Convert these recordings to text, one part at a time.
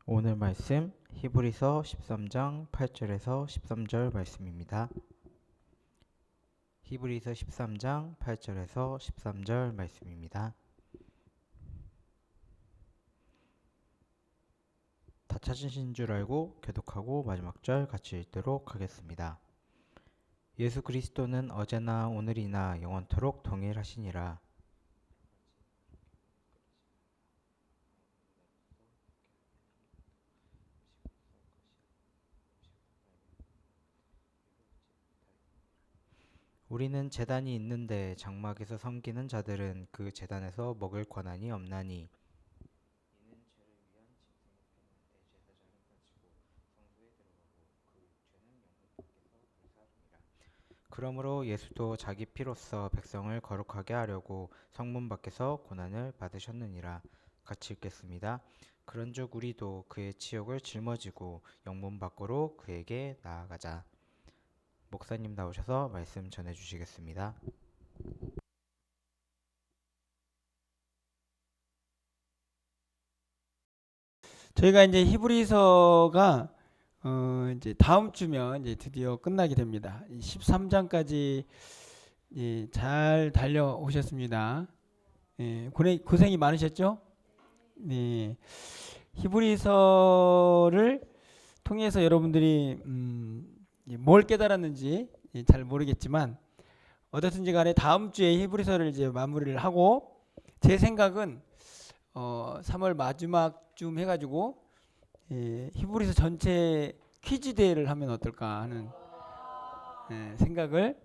오늘 말씀 히브리서 13장 8절에서 13절 말씀입니다. 히브리서 13장 8절에서 13절 말씀입니다. 다 찾으신 줄 알고 교독하고 마지막 절 같이 읽도록 하겠습니다. 예수 그리스도는 어제나 오늘이나 영원토록 동일하시니라. 우리는 제단이 있는데 장막에서 섬기는 자들은 그 제단에서 먹을 권한이 없나니 이는 죄를 위한 짐승의 피는 대제사장을 바치고 성소에 들어가고 그 죄는 영문 밖에서 불사름이라. 그러므로 예수도 자기 피로써 백성을 거룩하게 하려고 성문 밖에서 고난을 받으셨느니라. 같이 읽겠습니다. 그런즉 우리도 그의 치욕을 짊어지고 영문 밖으로 그에게 나아가자. 목사님 나오셔서 말씀 전해주시겠습니다. 저희가 이제 히브리서가 이제 다음 주면 이제 드디어 끝나게 됩니다. 13장까지 잘 달려오셨습니다. 고생이 많으셨죠? 네. 히브리서를 통해서 여러분들이 뭘 깨달았는지 잘 모르겠지만 어떻든지 간에 다음 주에 히브리서를 이제 마무리를 하고 제 생각은 3월 마지막쯤 해가지고 히브리서 전체 퀴즈 대회를 하면 어떨까 하는 생각을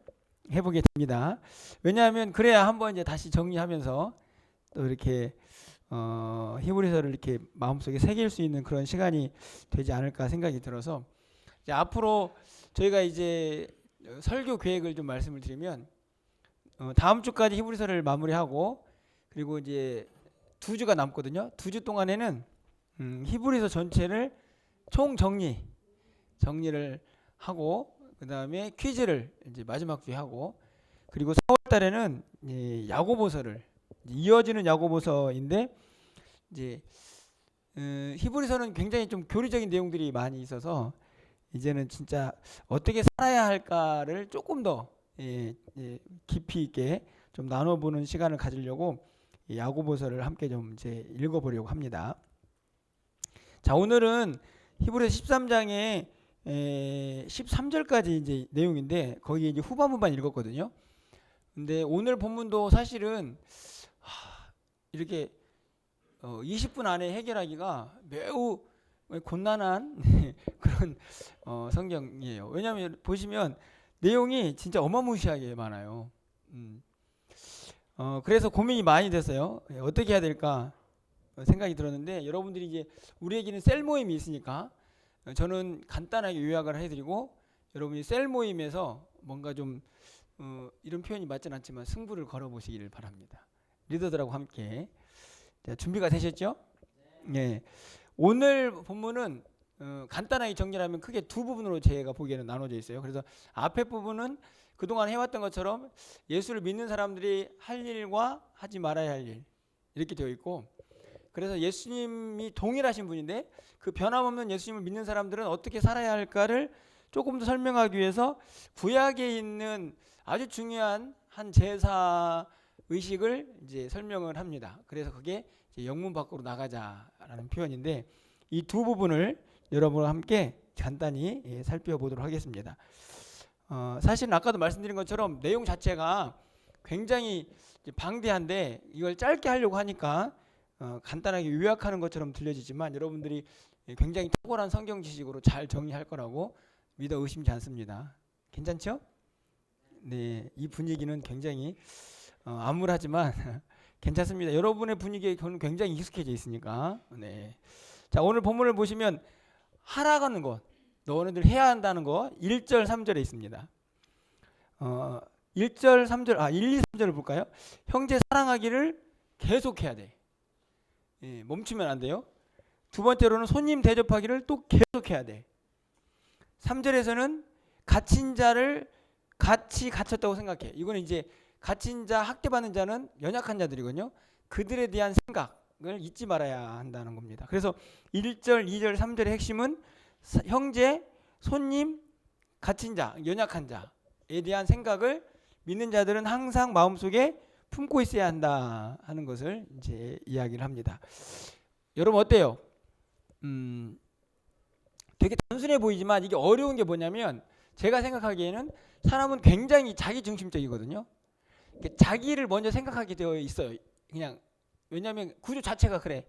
해보게 됩니다. 왜냐하면 그래야 한번 이제 다시 정리하면서 또 이렇게 히브리서를 이렇게 마음속에 새길 수 있는 그런 시간이 되지 않을까 생각이 들어서 이제 앞으로 저희가 이제 설교 계획을 좀 말씀을 드리면 다음 주까지 히브리서를 마무리하고 그리고 이제 2주가 남거든요. 2주 동안에는 히브리서 전체를 총 정리를 하고 그 다음에 퀴즈를 이제 마지막 주에 하고 그리고 4월 달에는 야고보서를 이어지는 야고보서인데 이제 히브리서는 굉장히 좀 교리적인 내용들이 많이 있어서 이제는 진짜 어떻게 살아야 할까를 조금 더 깊이 있게 좀 나눠보는 시간을 가지려고 야고보서를 함께 좀 이제 읽어보려고 합니다. 자, 오늘은 히브리서 13장의 13절까지 이제 내용인데 거기 이제 후반부만 읽었거든요. 근데 오늘 본문도 사실은 이렇게 20분 안에 해결하기가 매우 곤란한 그런 성경이에요. 왜냐하면 보시면 내용이 진짜 어마무시하게 많아요. 그래서 고민이 많이 됐어요. 어떻게 해야 될까 생각이 들었는데 여러분들이 이제 우리에게는 셀 모임이 있으니까 저는 간단하게 요약을 해드리고 여러분이 셀 모임에서 뭔가 좀 이런 표현이 맞진 않지만 승부를 걸어보시기를 바랍니다. 리더들하고 함께. 자, 준비가 되셨죠? 네. 오늘 본문은 간단하게 정리하면 크게 두 부분으로 제가 보기에는 나눠져 있어요. 그래서 앞에 부분은 그동안 해왔던 것처럼 예수를 믿는 사람들이 할 일과 하지 말아야 할 일 이렇게 되어 있고 그래서 예수님이 동일하신 분인데 그 변함없는 예수님을 믿는 사람들은 어떻게 살아야 할까를 조금 더 설명하기 위해서 구약에 있는 아주 중요한 한 제사 의식을 이제 설명을 합니다. 그래서 그게 이제 영문 밖으로 나가자라는 표현인데 이 두 부분을 여러분과 함께 간단히 살펴보도록 하겠습니다. 사실은 아까도 말씀드린 것처럼 내용 자체가 굉장히 방대한데 이걸 짧게 하려고 하니까 간단하게 요약하는 것처럼 들려지지만 여러분들이 굉장히 탁월한 성경 지식으로 잘 정리할 거라고 믿어 의심치 않습니다. 괜찮죠? 네, 이 분위기는 굉장히 암울하지만 괜찮습니다. 여러분의 분위기에 저는 굉장히 익숙해져 있으니까. 네. 자, 오늘 본문을 보시면 하라는 것, 너네들 해야 한다는 거 1절 3절에 있습니다. 1절 3절 1, 2, 3절을 볼까요? 형제 사랑하기를 계속해야 돼. 멈추면 안 돼요. 두 번째로는 손님 대접하기를 또 계속해야 돼. 3절에서는 갇힌 자를 같이 갇혔다고 생각해. 이거는 이제 갇힌 자, 학대받는 자는 연약한 자들이거든요. 그들에 대한 생각, 잊지 말아야 한다는 겁니다. 그래서 1절, 2절, 3절의 핵심은 형제, 손님, 갇힌 자, 연약한 자에 대한 생각을 믿는 자들은 항상 마음속에 품고 있어야 한다 하는 것을 이제 이야기를 합니다. 여러분 어때요? 되게 단순해 보이지만 이게 어려운 게 뭐냐면 제가 생각하기에는 사람은 굉장히 자기중심적이거든요. 자기를 먼저 생각하게 되어 있어요. 그냥 왜냐하면 구조 자체가 그래.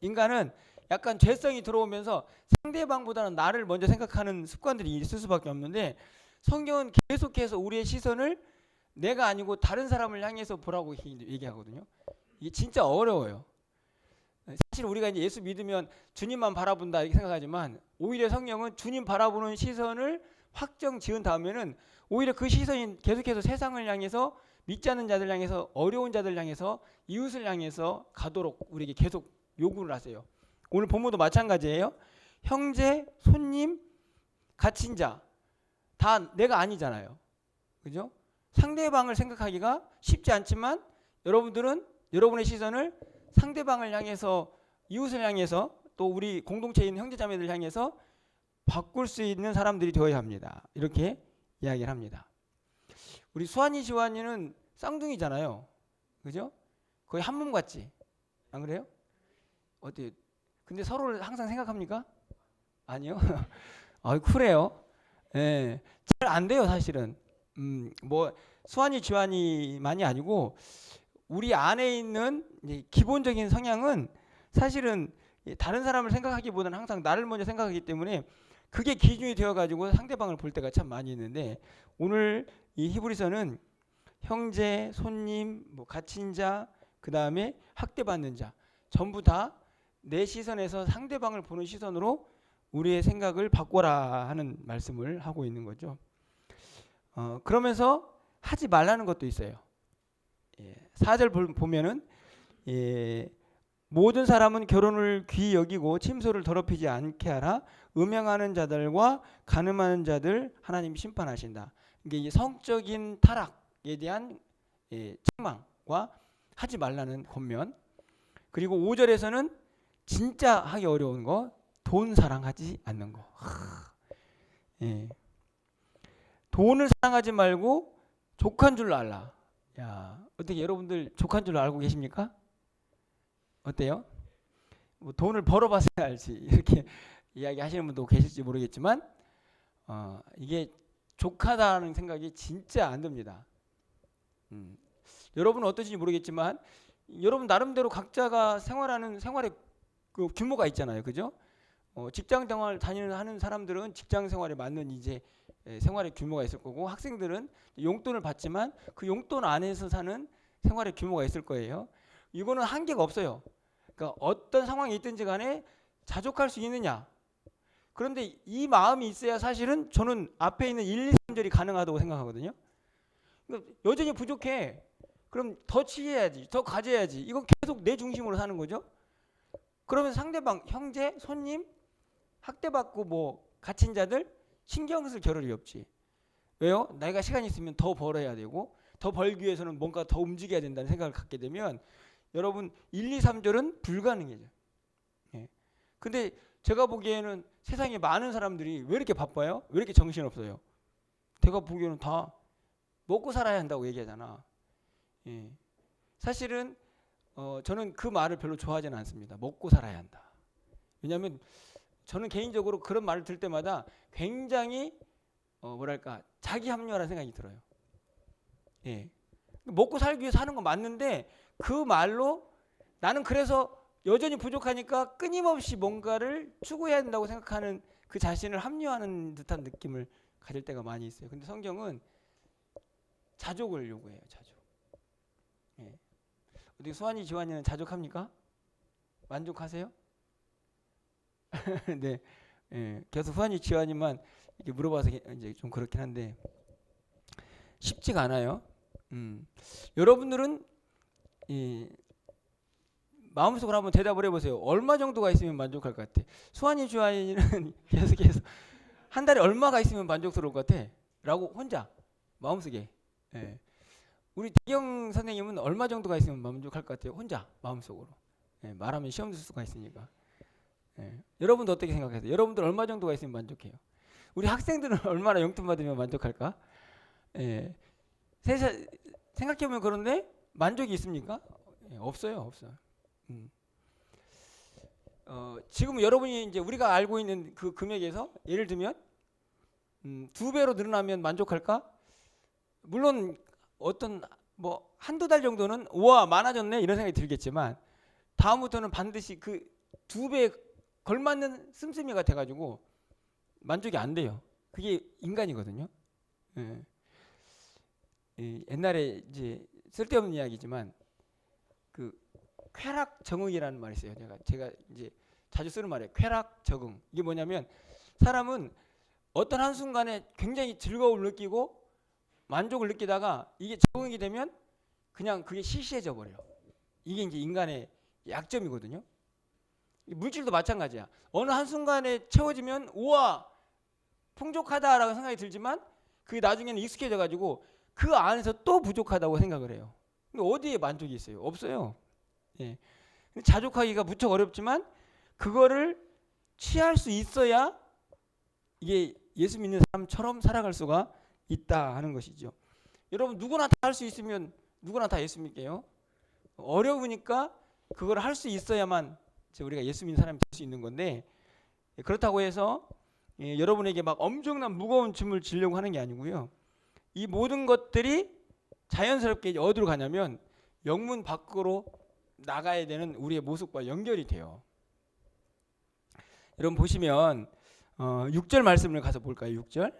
인간은 약간 죄성이 들어오면서 상대방보다는 나를 먼저 생각하는 습관들이 있을 수밖에 없는데 성경은 계속해서 우리의 시선을 내가 아니고 다른 사람을 향해서 보라고 얘기하거든요. 이게 진짜 어려워요. 사실 우리가 이제 예수 믿으면 주님만 바라본다 이렇게 생각하지만 오히려 성경은 주님 바라보는 시선을 확정 지은 다음에는 오히려 그 시선이 계속해서 세상을 향해서 믿지 않는 자들 향해서 어려운 자들 향해서 이웃을 향해서 가도록 우리에게 계속 요구를 하세요. 오늘 본문도 마찬가지예요. 형제, 손님, 갇힌 자 다 내가 아니잖아요. 그죠? 상대방을 생각하기가 쉽지 않지만 여러분들은 여러분의 시선을 상대방을 향해서 이웃을 향해서 또 우리 공동체에 있는 형제자매들 향해서 바꿀 수 있는 사람들이 되어야 합니다. 이렇게 이야기를 합니다. 우리 수환이 지환이는 쌍둥이잖아요. 그죠? 거의 한 몸 같지? 안 그래요? 어때요? 근데 서로를 항상 생각합니까? 아니요. 아, 쿨해요. 예. 잘 안 돼요, 사실은. 뭐 수환이 지환이만이 아니고 우리 안에 있는 기본적인 성향은 사실은 다른 사람을 생각하기보다는 항상 나를 먼저 생각하기 때문에 그게 기준이 되어가지고 상대방을 볼 때가 참 많이 있는데 오늘 이 히브리서는 형제, 손님, 뭐 갇힌 자, 그 다음에 학대받는 자 전부 다 내 시선에서 상대방을 보는 시선으로 우리의 생각을 바꿔라 하는 말씀을 하고 있는 거죠. 그러면서 하지 말라는 것도 있어요. 4절 보면은 모든 사람은 결혼을 귀히 여기고 침소를 더럽히지 않게 하라. 음행하는 자들과 간음하는 자들 하나님 심판하신다. 이게 성적인 타락에 대한 책망과 하지 말라는 권면. 그리고 5절에서는 진짜 하기 어려운 거 돈 사랑하지 않는 거. 돈을 사랑하지 말고 족한 줄 알라. 야, 어떻게 여러분들 족한 줄 알고 계십니까? 어때요? 뭐 돈을 벌어봐야 알지 이렇게 이야기하시는 분도 계실지 모르겠지만 이게 족하다는 생각이 진짜 안 듭니다. 여러분은 어떠신지 모르겠지만 여러분 나름대로 각자가 생활하는 생활의 그 규모가 있잖아요, 그죠? 직장 생활 하는 사람들은 직장 생활에 맞는 이제 생활의 규모가 있을 거고 학생들은 용돈을 받지만 그 용돈 안에서 사는 생활의 규모가 있을 거예요. 이거는 한계가 없어요. 그러니까 어떤 상황이 있든지 간에 자족할 수 있느냐. 그런데 이 마음이 있어야 사실은 저는 앞에 있는 1, 2, 3절이 가능하다고 생각하거든요. 그러니까 여전히 부족해. 그럼 더 취해야지. 더 가져야지. 이건 계속 내 중심으로 사는 거죠. 그러면 상대방, 형제, 손님, 학대받고 뭐 갇힌 자들 신경 쓸 겨를이 없지. 왜요? 내가 시간이 있으면 더 벌어야 되고 더 벌기 위해서는 뭔가 더 움직여야 된다는 생각을 갖게 되면 여러분 1, 2, 3절은 불가능해져. 근데 제가 보기에는 세상에 많은 사람들이 왜 이렇게 바빠요? 왜 이렇게 정신없어요? 제가 보기에는 다 먹고 살아야 한다고 얘기하잖아. 사실은 저는 그 말을 별로 좋아하지는 않습니다. 먹고 살아야 한다. 왜냐하면 저는 개인적으로 그런 말을 들 때마다 굉장히 뭐랄까 자기 합리화라는 생각이 들어요. 먹고 살기 위해 사는 건 맞는데 그 말로 나는 그래서 여전히 부족하니까 끊임없이 뭔가를 추구해야 된다고 생각하는 그 자신을 합리화하는 듯한 느낌을 가질 때가 많이 있어요. 근데 성경은 자족을 요구해요. 자족. 어떻게 수환이 지환이는 자족합니까? 만족하세요? 네, 계속 수환이 지환이만 이렇게 물어봐서 이제 좀 그렇긴 한데 쉽지가 않아요. 여러분들은 마음속으로 한번 대답을 해보세요. 얼마 정도가 있으면 만족할 것 같아? 수환이 지환이는 계속해서 한 달에 얼마가 있으면 만족스러울 것 같아? 라고 혼자 마음속에. 우리 대경 선생님은 얼마 정도가 있으면 만족할 것 같아요? 혼자 마음속으로. 예, 말하면 시험 들 수가 있으니까. 예. 여러분도 어떻게 생각하세요? 여러분들 얼마 정도가 있으면 만족해요? 우리 학생들은 얼마나 용돈 받으면 만족할까? 예. 생각해보면 그런데 만족이 있습니까? 예, 없어요, 없어요. 지금 여러분이 이제 우리가 알고 있는 그 금액에서 예를 들면 2배로 늘어나면 만족할까? 물론 어떤 뭐 한두 달 정도는 우와 많아졌네 이런 생각이 들겠지만 다음부터는 반드시 그 2배 걸맞는 씀씀이가 돼가지고 만족이 안 돼요. 그게 인간이거든요. 예. 옛날에 이제 쓸데없는 이야기지만 그 쾌락 정응이라는 말이 있어요. 제가 이제 자주 쓰는 말이에요. 쾌락 적응. 이게 뭐냐면 사람은 어떤 한순간에 굉장히 즐거움을 느끼고 만족을 느끼다가 이게 적응이 되면 그냥 그게 시시해져 버려요. 이게 이제 인간의 약점이거든요. 물질도 마찬가지야. 어느 한순간에 채워지면 우와 풍족하다라고 생각이 들지만 그게 나중에는 익숙해져 가지고 그 안에서 또 부족하다고 생각을 해요. 근데 어디에 만족이 있어요? 없어요. 예. 자족하기가 무척 어렵지만 그거를 취할 수 있어야 이게 예수 믿는 사람처럼 살아갈 수가 있다 하는 것이죠. 여러분 누구나 다 할 수 있으면 누구나 다 예수 믿게요. 어려우니까 그걸 할 수 있어야만 우리가 예수 믿는 사람이 될 수 있는 건데 그렇다고 해서 여러분에게 막 엄청난 무거운 짐을 지려고 하는 게 아니고요. 이 모든 것들이 자연스럽게 어디로 가냐면 영문 밖으로 나가야 되는 우리의 모습과 연결이 돼요. 여러분 보시면 6절 말씀을 가서 볼까요? 6절?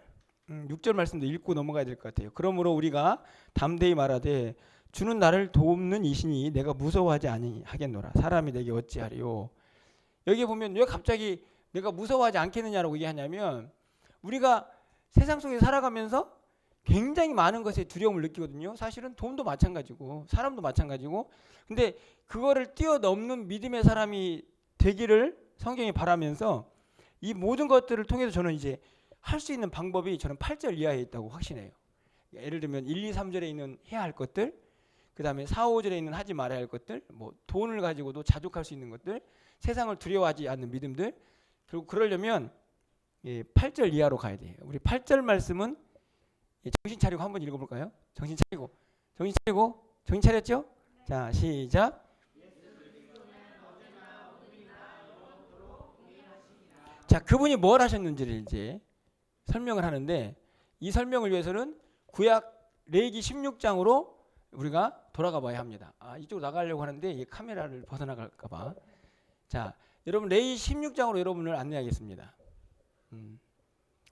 6절 말씀도 읽고 넘어가야 될 것 같아요. 그러므로 우리가 담대히 말하되 주는 나를 돕는 이시니 내가 무서워하지 아니하겠노라. 사람이 내게 어찌하리요. 여기 보면 왜 갑자기 내가 무서워하지 않겠느냐라고 얘기하냐면 우리가 세상 속에 살아가면서 굉장히 많은 것에 두려움을 느끼거든요. 사실은 돈도 마찬가지고 사람도 마찬가지고 근데 그거를 뛰어넘는 믿음의 사람이 되기를 성경이 바라면서 이 모든 것들을 통해서 저는 이제 할 수 있는 방법이 저는 8절 이하에 있다고 확신해요. 예를 들면 1, 2, 3절에 있는 해야 할 것들 그 다음에 4, 5절에 있는 하지 말아야 할 것들 뭐 돈을 가지고도 자족할 수 있는 것들 세상을 두려워하지 않는 믿음들 그리고 그러려면 8절 이하로 가야 돼요. 우리 8절 말씀은 정신 차리고 한번 읽어볼까요? 정신 차렸죠? 자 시작. 자 그분이 뭘 하셨는지를 이제 설명을 하는데 이 설명을 위해서는 구약 레위기 16장으로 우리가 돌아가 봐야 합니다. 이쪽으로 나가려고 하는데 이 카메라를 벗어나갈까 봐. 자 여러분 레위기 16장으로 여러분을 안내하겠습니다.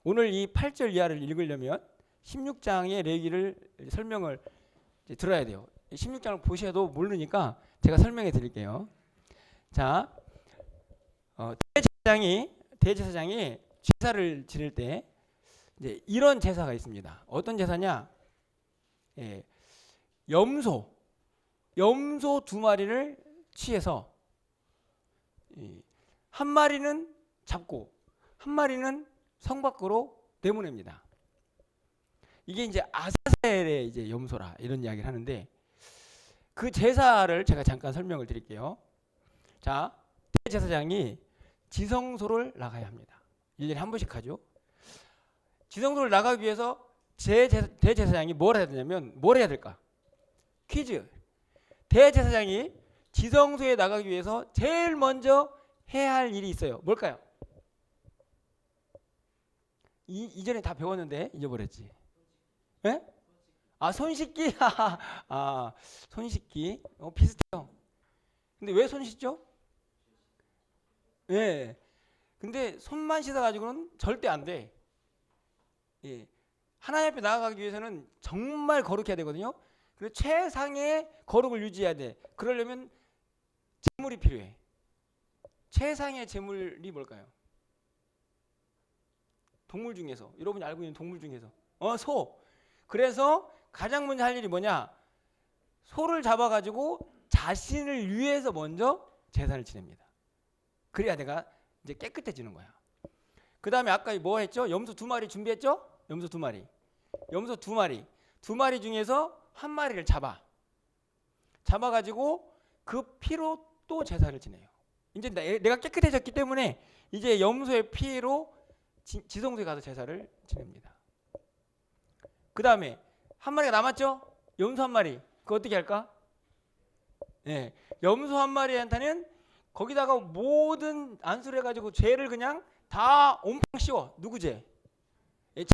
오늘 이 8절 이하를 읽으려면 16장의 레위기를 설명을 들어야 돼요. 16장을 보셔도 모르니까 제가 설명해 드릴게요. 자 대제사장이 제사를 지낼 때 이제 이런 제사가 있습니다. 어떤 제사냐? 염소 2마리를 취해서 한 마리는 잡고 한 마리는 성 밖으로 내보냅니다. 이게 이제 아사셀의 이제 염소라 이런 이야기를 하는데 그 제사를 제가 잠깐 설명을 드릴게요. 자, 대제사장이 지성소를 나가야 합니다. 1년에 한 번씩 하죠. 지성소를 나가기 위해서 대제사장이 뭘 해야 되냐면 뭘 해야 될까? 퀴즈. 대제사장이 지성소에 나가기 위해서 제일 먼저 해야 할 일이 있어요. 뭘까요? 이전에 다 배웠는데 잊어버렸지. 예? 손 씻기. 손 씻기. 비슷해요. 근데 왜 손 씻죠? 예. 근데 손만 씻어가지고는 절대 안 돼. 예. 하나님 앞에 나아가기 위해서는 정말 거룩해야 되거든요. 그리고 최상의 거룩을 유지해야 돼. 그러려면 제물이 필요해. 최상의 제물이 뭘까요? 동물 중에서 여러분이 알고 있는 동물 중에서 소. 그래서 가장 먼저 할 일이 뭐냐? 소를 잡아가지고 자신을 위해서 먼저 제사를 지냅니다. 그래야 내가 이제 깨끗해지는 거야. 그 다음에 아까 뭐 했죠? 염소 2마리 준비했죠? 염소 2마리. 염소 2마리. 2마리 중에서 한 마리를 잡아가지고 그 피로 또 제사를 지내요. 이제 내가 깨끗해졌기 때문에 이제 염소의 피로 지성소에 가서 제사를 지냅니다. 그 다음에 한 마리가 남았죠? 염소 한 마리. 그거 어떻게 할까? 네, 염소 한 마리한테는 거기다가 모든 안수를 해가지고 죄를 그냥 다 옴팡 씌워. 누구 죄?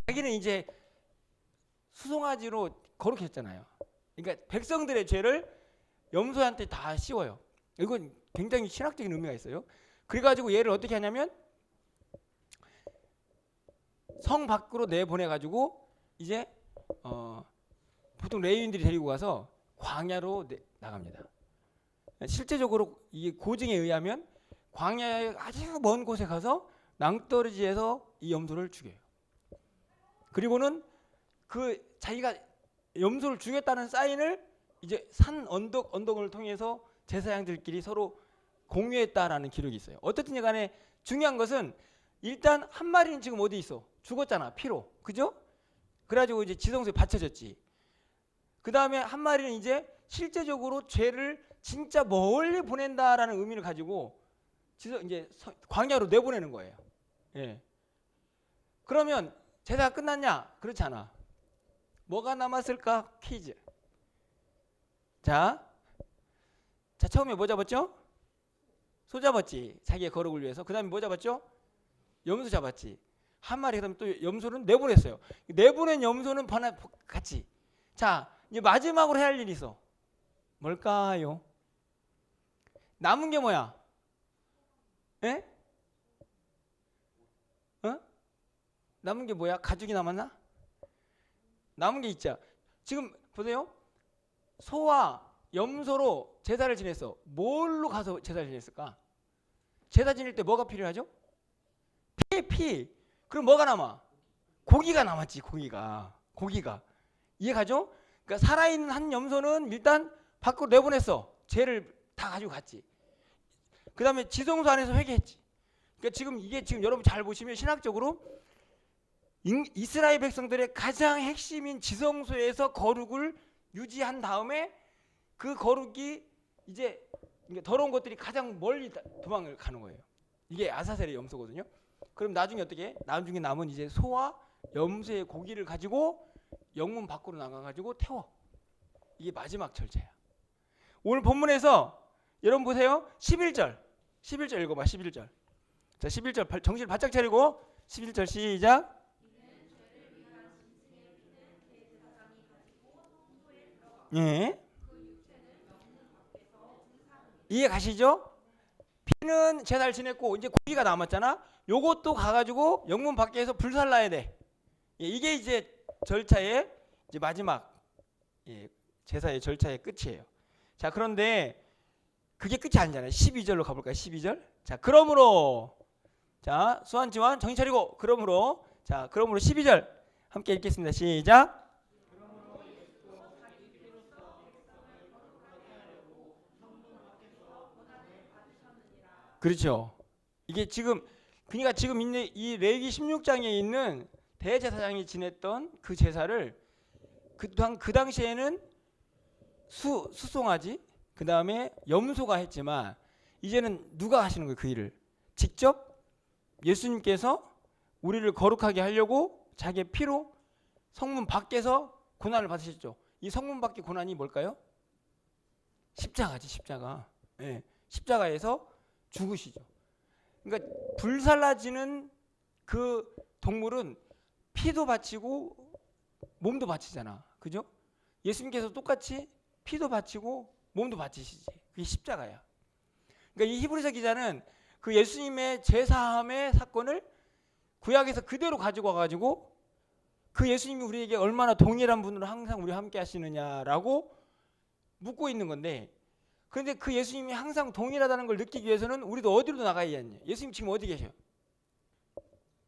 자기는 이제 수송아지로 거룩했잖아요. 그러니까 백성들의 죄를 염소한테 다 씌워요. 이건 굉장히 신학적인 의미가 있어요. 그래가지고 얘를 어떻게 하냐면 성 밖으로 내보내가지고 이제 보통 레위인들이 데리고 가서 광야로 나갑니다. 실제적으로 이 고증에 의하면 광야의 아주 먼 곳에 가서 낭떠러지에서 이 염소를 죽여요. 그리고는 그 자기가 염소를 죽였다는 사인을 이제 산 언덕을 통해서 제사장들끼리 서로 공유했다라는 기록이 있어요. 어떻든 간에 중요한 것은 일단 한 마리는 지금 어디 있어? 죽었잖아, 피로. 그죠? 그래가지고 이제 지성소에 바쳐졌지. 그 다음에 한 마리는 이제 실제적으로 죄를 진짜 멀리 보낸다라는 의미를 가지고 이제 광야로 내보내는 거예요. 예. 그러면 제사가 끝났냐? 그렇지 않아. 뭐가 남았을까? 퀴즈. 자, 처음에 뭐 잡았죠? 소 잡았지. 자기의 거룩을 위해서. 그 다음에 뭐 잡았죠? 염소 잡았지. 한 마리. 그다음에 또 염소는 내보냈어요. 내보낸 염소는 같이. 자, 이제 마지막으로 해야 할 일이 있어. 뭘까요? 남은 게 뭐야? 에? 남은 게 뭐야? 가죽이 남았나? 남은 게 있자. 지금 보세요. 소와 염소로 제사를 지냈어. 뭘로 가서 제사를 지냈을까? 제사 지낼 때 뭐가 필요하죠? 피. 그럼 뭐가 남아? 고기가 남았지. 고기가. 이해가죠? 그러니까 살아있는 한 염소는 일단 밖으로 내보냈어. 죄를 다 가지고 갔지. 그 다음에 지성소 안에서 회개했지. 그러니까 지금 여러분 잘 보시면 신학적으로 이스라엘 백성들의 가장 핵심인 지성소에서 거룩을 유지한 다음에 그 거룩이 이제 더러운 것들이 가장 멀리 도망을 가는 거예요. 이게 아사셀의 염소거든요. 그럼 나중에 어떻게 해? 나중에 남은 이제 소와 염소의 고기를 가지고 영문 밖으로 나가가지고 태워. 이게 마지막 절차야. 오늘 본문에서 여러분 보세요. 11절 읽어봐. 11절. 자, 11절 정신 바짝 차리고 11절 시작. 예. 이해 가시죠? 피는 제사를 지냈고 이제 고기가 남았잖아. 요것도 가가지고 영문 밖에서 불살라야 돼. 예, 이게 이제 절차의 이제 마지막 제사의 절차의 끝이에요. 자, 그런데 그게 끝이 아니잖아요. 12절로 가볼까요? 12절. 자, 그러므로 자 수완지완 정신 차리고 그러므로 12절 함께 읽겠습니다. 시작. 그렇죠. 이게 그러니까 지금 있는 이 레위기 16장에 있는 대제사장이 지냈던 그 제사를 그 당시에는 수송아지 그 다음에 염소가 했지만 이제는 누가 하시는 거예요? 그 일을 직접 예수님께서 우리를 거룩하게 하려고 자기의 피로 성문 밖에서 고난을 받으셨죠. 이 성문 밖의 고난이 뭘까요? 십자가지. 십자가. 예, 십자가에서 죽으시죠. 그러니까 불살라지는 그 동물은 피도 바치고 몸도 바치잖아. 그죠? 예수님께서 똑같이 피도 바치고 몸도 바치시지. 그게 십자가야. 그러니까 이 히브리서 기자는 그 예수님의 제사함의 사건을 구약에서 그대로 가지고 와가지고 그 예수님이 우리에게 얼마나 동일한 분으로 항상 우리와 함께 하시느냐라고 묻고 있는 건데, 그런데 그 예수님이 항상 동일하다는 걸 느끼기 위해서는 우리도 어디로 나가야 하냐. 예수님 지금 어디 계셔?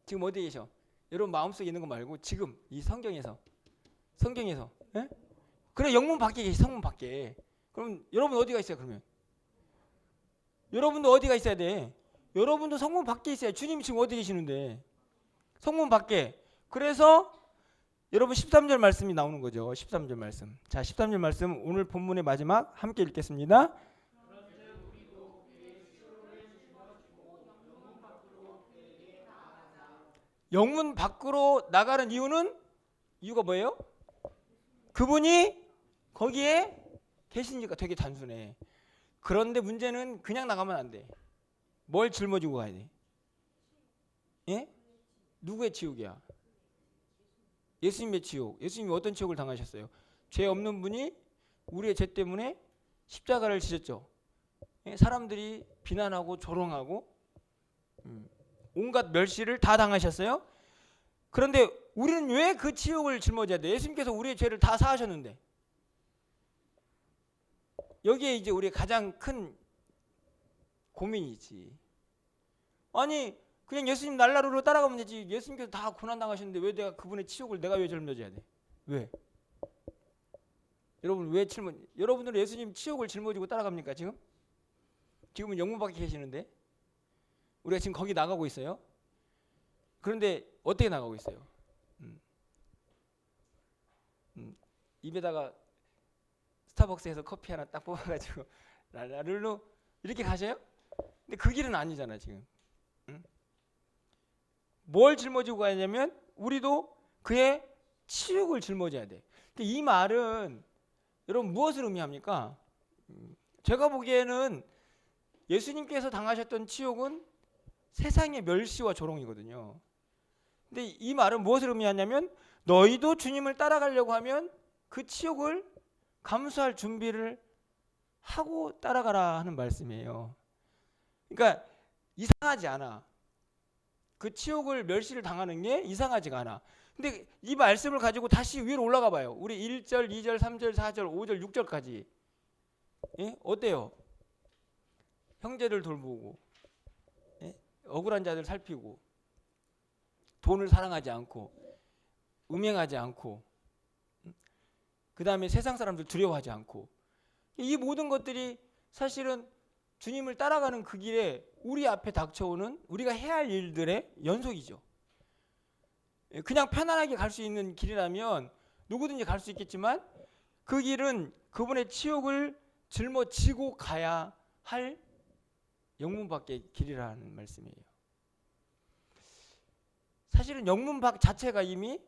지금 어디 계셔? 여러분 마음속에 있는 거 말고 지금 이 성경에서 예? 그래, 영문 밖에 계시. 성문 밖에. 그럼 여러분 어디가 있어요? 그러면 여러분도 어디가 있어야 돼? 여러분도 성문 밖에 있어야. 주님이 지금 어디 계시는데? 성문 밖에. 그래서 여러분 13절 말씀이 나오는 거죠. 13절 말씀. 자, 13절 말씀 오늘 본문의 마지막 함께 읽겠습니다. 영문 밖으로 나가는 이유가 뭐예요? 그분이 거기에 계시니까. 되게 단순해. 그런데 문제는 그냥 나가면 안 돼. 뭘 짊어지고 가야 돼? 예? 누구의 치욕이야? 예수님의 치욕. 예수님이 어떤 치욕을 당하셨어요? 죄 없는 분이 우리의 죄 때문에 십자가를 지셨죠. 예? 사람들이 비난하고 조롱하고 온갖 멸시를 다 당하셨어요. 그런데 우리는 왜 그 치욕을 짊어져야 돼? 예수님께서 우리의 죄를 다 사하셨는데. 여기에 이제 우리의 가장 큰 고민이지. 아니 그냥 예수님 날라루로 따라가면 되지. 예수님께서 다 고난 당하셨는데 왜 내가 그분의 치욕을 내가 왜 짊어져야 돼? 왜? 여러분 여러분들은 예수님 치욕을 짊어지고 따라갑니까 지금? 지금은 영문 밖에 계시는데 우리가 지금 거기 나가고 있어요. 그런데 어떻게 나가고 있어요? 입에다가 스타벅스에서 커피 하나 딱 뽑아가지고 랄랄룰루 이렇게 가셔요? 근데 그 길은 아니잖아 지금. 뭘 짊어지고 가냐면 우리도 그의 치욕을 짊어져야 돼. 근데 이 말은 여러분 무엇을 의미합니까? 제가 보기에는 예수님께서 당하셨던 치욕은 세상의 멸시와 조롱이거든요. 근데 이 말은 무엇을 의미하냐면 너희도 주님을 따라가려고 하면 그 치욕을 감수할 준비를 하고 따라가라 하는 말씀이에요. 그러니까 이상하지 않아. 그 치욕을 멸시를 당하는 게 이상하지가 않아. 근데 이 말씀을 가지고 다시 위로 올라가 봐요. 우리 1절, 2절, 3절, 4절, 5절, 6절까지. 예? 어때요? 형제를 돌보고, 예? 억울한 자들 살피고, 돈을 사랑하지 않고, 음행하지 않고, 그 다음에 세상 사람들 두려워하지 않고, 이 모든 것들이 사실은 주님을 따라가는 그 길에 우리 앞에 닥쳐오는 우리가 해야 할 일들의 연속이죠. 그냥 편안하게 갈 수 있는 길이라면 누구든지 갈 수 있겠지만 그 길은 그분의 치욕을 짊어지고 가야 할 영문 밖의 길이라는 말씀이에요. 사실은 영문 밖 자체가 이미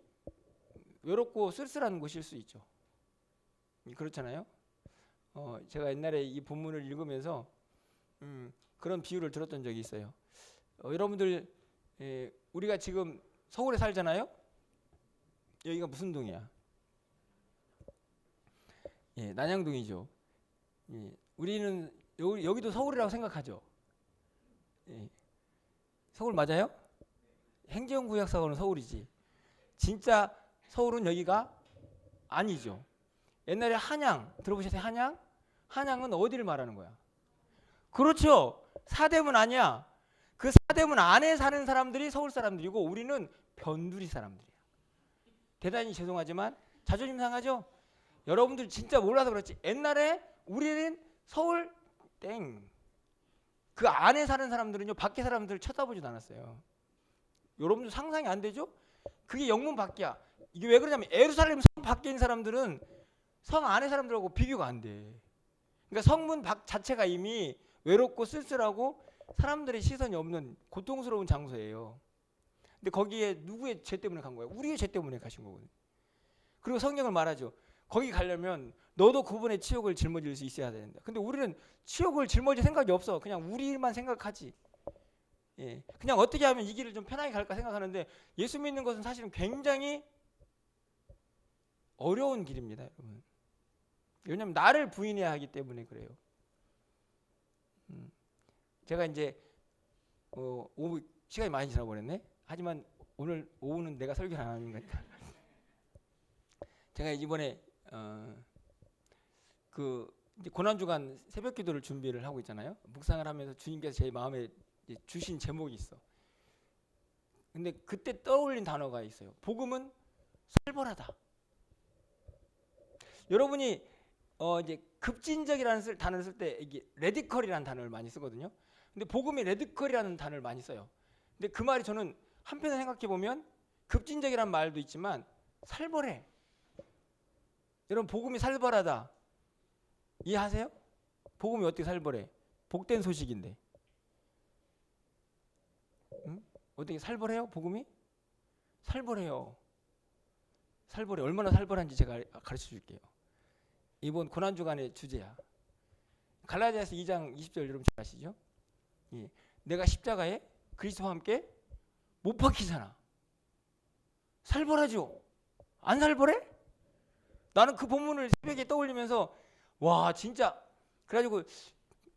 외롭고 쓸쓸한 곳일 수 있죠. 그렇잖아요. 제가 옛날에 이 본문을 읽으면서 그런 비유를 들었던 적이 있어요. 여러분들 우리가 지금 서울에 살잖아요. 여기가 무슨 동이야? 예, 난양동이죠. 예, 우리는 여기도 서울이라고 생각하죠. 예, 서울 맞아요? 행정구역상으로는 서울이지. 진짜 서울은 여기가 아니죠. 옛날에 한양 들어보셨어요? 한양? 한양은 어디를 말하는 거야? 그렇죠. 사대문 아니야. 그 사대문 안에 사는 사람들이 서울 사람들이고 우리는 변두리 사람들이야. 대단히 죄송하지만 자존심 상하죠? 여러분들 진짜 몰라서 그렇지. 옛날에 우리는 서울 땡. 그 안에 사는 사람들은요. 밖에 사람들을 쳐다보지도 않았어요. 여러분들 상상이 안 되죠? 그게 영문 밖이야. 이게 왜 그러냐면 예루살렘 성 밖에 있는 사람들은 성 안에 사람들하고 비교가 안 돼. 그러니까 성문 밖 자체가 이미 외롭고 쓸쓸하고 사람들의 시선이 없는 고통스러운 장소예요. 근데 거기에 누구의 죄 때문에 간 거예요? 우리의 죄 때문에 가신 거거든요. 그리고 성경을 말하죠. 거기 가려면 너도 그분의 치욕을 짊어질 수 있어야 된다. 근데 우리는 치욕을 짊어질 생각이 없어. 그냥 우리만 생각하지. 예, 그냥 어떻게 하면 이 길을 좀 편하게 갈까 생각하는데 예수 믿는 것은 사실은 굉장히 어려운 길입니다, 여러분. 왜냐하면 나를 부인해야 하기 때문에 그래요. 제가 이제 오후 시간이 많이 지나버렸네. 하지만 오늘 오후는 내가 설교를 안 하는 거니까. 제가 이번에 그 이제 고난주간 새벽기도를 준비를 하고 있잖아요. 묵상을 하면서 주님께서 제 마음에 주신 제목이 있어. 근데 그때 떠올린 단어가 있어요. 복음은 살벌하다. 여러분이 이제 급진적이라는 단어를 쓸 때 이게 레디컬이라는 단어를 많이 쓰거든요. 근데 복음이 레디컬이라는 단어를 많이 써요. 근데 그 말이 저는 한편에 생각해 보면 급진적이라는 말도 있지만 살벌해. 여러분 복음이 살벌하다. 이해하세요? 복음이 어떻게 살벌해? 복된 소식인데. 응? 어떻게 살벌해요? 복음이? 살벌해요. 살벌해. 얼마나 살벌한지 제가 가르쳐 줄게요. 이번 고난주간의 주제야. 갈라디아서 2장 20절 여러분 잘 아시죠? 예. 내가 십자가에 그리스도와 함께 못 박히잖아. 살벌하죠? 안 살벌해? 나는 그 본문을 새벽에 떠올리면서 와 진짜 그래가지고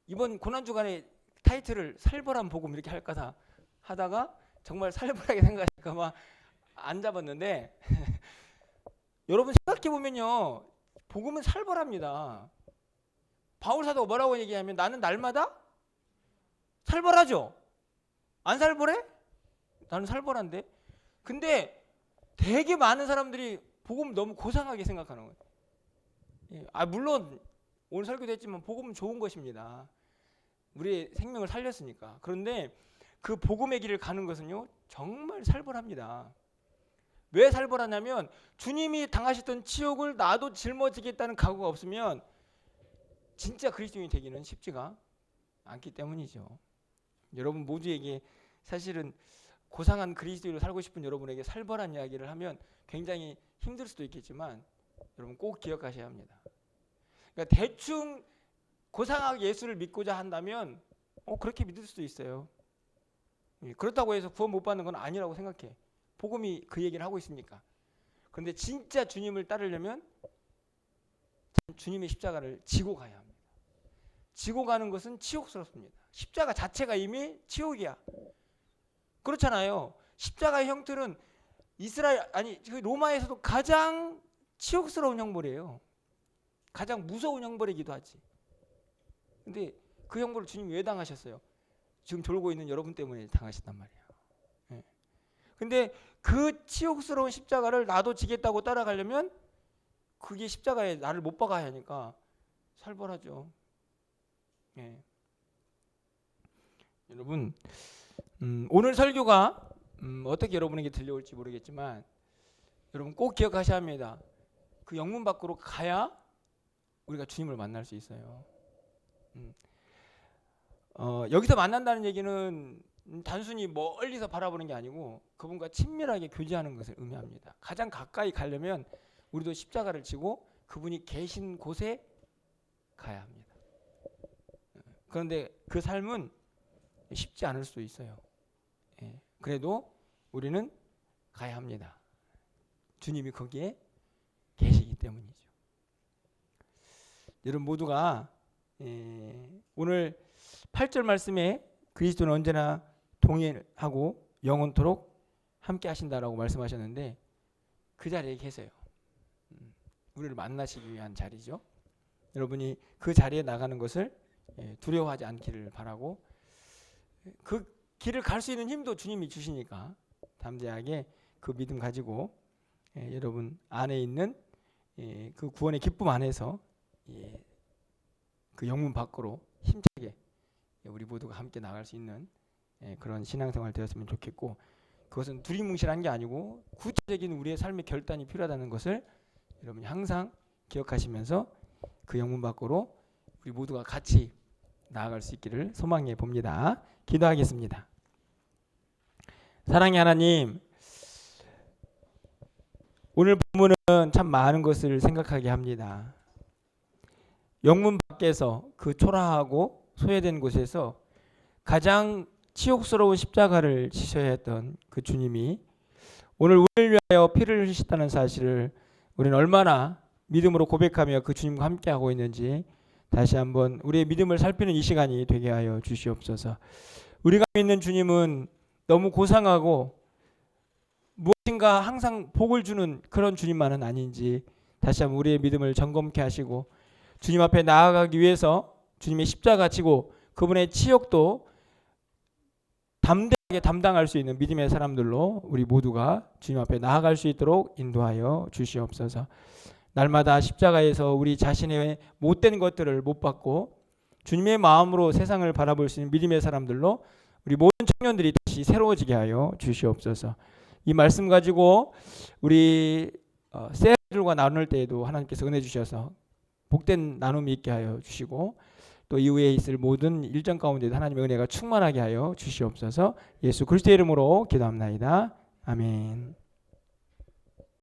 이번 고난주간의 타이틀을 살벌한 복음 이렇게 할까 하다가 정말 살벌하게 생각할까 봐 안 잡았는데 여러분 생각해보면요 복음은 살벌합니다. 바울 사도가 뭐라고 얘기하면 나는 날마다 살벌하죠? 안 살벌해? 나는 살벌한데. 근데 되게 많은 사람들이 복음을 너무 고상하게 생각하는 거예요. 예, 물론 오늘 설교도 했지만 복음은 좋은 것입니다. 우리의 생명을 살렸으니까. 그런데 그 복음의 길을 가는 것은요 정말 살벌합니다. 왜 살벌하냐면 주님이 당하셨던 치욕을 나도 짊어지겠다는 각오가 없으면 진짜 그리스도인이 되기는 쉽지가 않기 때문이죠. 여러분 모두에게 사실은 고상한 그리스도인으로 살고 싶은 여러분에게 살벌한 이야기를 하면 굉장히 힘들 수도 있겠지만 여러분 꼭 기억하셔야 합니다. 그러니까 대충 고상하게 예수를 믿고자 한다면 그렇게 믿을 수도 있어요. 그렇다고 해서 구원 못 받는 건 아니라고 생각해. 복음이 그 얘기를 하고 있으니까. 그런데 진짜 주님을 따르려면 주님의 십자가를 지고 가야 합니다. 지고 가는 것은 치욕스럽습니다. 십자가 자체가 이미 치욕이야. 그렇잖아요. 십자가의 형틀은 로마에서도 가장 치욕스러운 형벌이에요. 가장 무서운 형벌이기도 하지. 근데 그 형벌을 주님이 왜 당하셨어요? 지금 졸고 있는 여러분 때문에 당하셨단 말이에요. 예. 근데 그 치욕스러운 십자가를 나도 지겠다고 따라가려면 그게 십자가에 나를 못 박아야 하니까 살벌하죠. 예. 여러분 오늘 설교가 어떻게 여러분에게 들려올지 모르겠지만 여러분 꼭 기억하셔야 합니다. 그 영문 밖으로 가야 우리가 주님을 만날 수 있어요. 여기서 만난다는 얘기는 단순히 멀리서 바라보는 게 아니고 그분과 친밀하게 교제하는 것을 의미합니다. 가장 가까이 가려면 우리도 십자가를 지고 그분이 계신 곳에 가야 합니다. 그런데 그 삶은 쉽지 않을 수도 있어요. 예, 그래도 우리는 가야 합니다. 주님이 거기에 계시기 때문이죠. 여러분 모두가 오늘 8절 말씀에 그리스도는 언제나 동행하고 영원토록 함께 하신다라고 말씀하셨는데 그 자리에 계세요. 우리를 만나시기 위한 자리죠. 여러분이 그 자리에 나가는 것을 두려워하지 않기를 바라고 그 길을 갈 수 있는 힘도 주님이 주시니까 담대하게 그 믿음 가지고 여러분 안에 있는 그 구원의 기쁨 안에서 그 영문 밖으로 힘차게 우리 모두가 함께 나갈 수 있는 그런 신앙생활 되었으면 좋겠고 그것은 두리뭉실한 게 아니고 구체적인 우리의 삶의 결단이 필요하다는 것을 여러분이 항상 기억하시면서 그 영문 밖으로 우리 모두가 같이 나아갈 수 있기를 소망해 봅니다. 기도하겠습니다. 사랑의 하나님, 오늘 본문은 참 많은 것을 생각하게 합니다. 영문 밖에서 그 초라하고 소외된 곳에서 가장 치욕스러운 십자가를 지셔야 했던 그 주님이 오늘 우리를 위하여 피를 흘리셨다는 사실을 우리는 얼마나 믿음으로 고백하며 그 주님과 함께하고 있는지 다시 한번 우리의 믿음을 살피는 이 시간이 되게 하여 주시옵소서. 우리가 믿는 주님은 너무 고상하고 무엇인가 항상 복을 주는 그런 주님만은 아닌지 다시 한번 우리의 믿음을 점검케 하시고 주님 앞에 나아가기 위해서 주님의 십자가 지고 그분의 치욕도 담대하게 담당할 수 있는 믿음의 사람들로 우리 모두가 주님 앞에 나아갈 수 있도록 인도하여 주시옵소서. 날마다 십자가에서 우리 자신의 못된 것들을 못 받고 주님의 마음으로 세상을 바라볼 수 있는 믿음의 사람들로 우리 모든 청년들이 다시 새로워지게 하여 주시옵소서. 이 말씀 가지고 우리 셀들과 나눌 때에도 하나님께서 은혜 주셔서 복된 나눔이 있게 하여 주시고 또 이후에 있을 모든 일정 가운데도 하나님의 은혜가 충만하게 하여 주시옵소서. 예수 그리스도의 이름으로 기도합나이다. 아멘.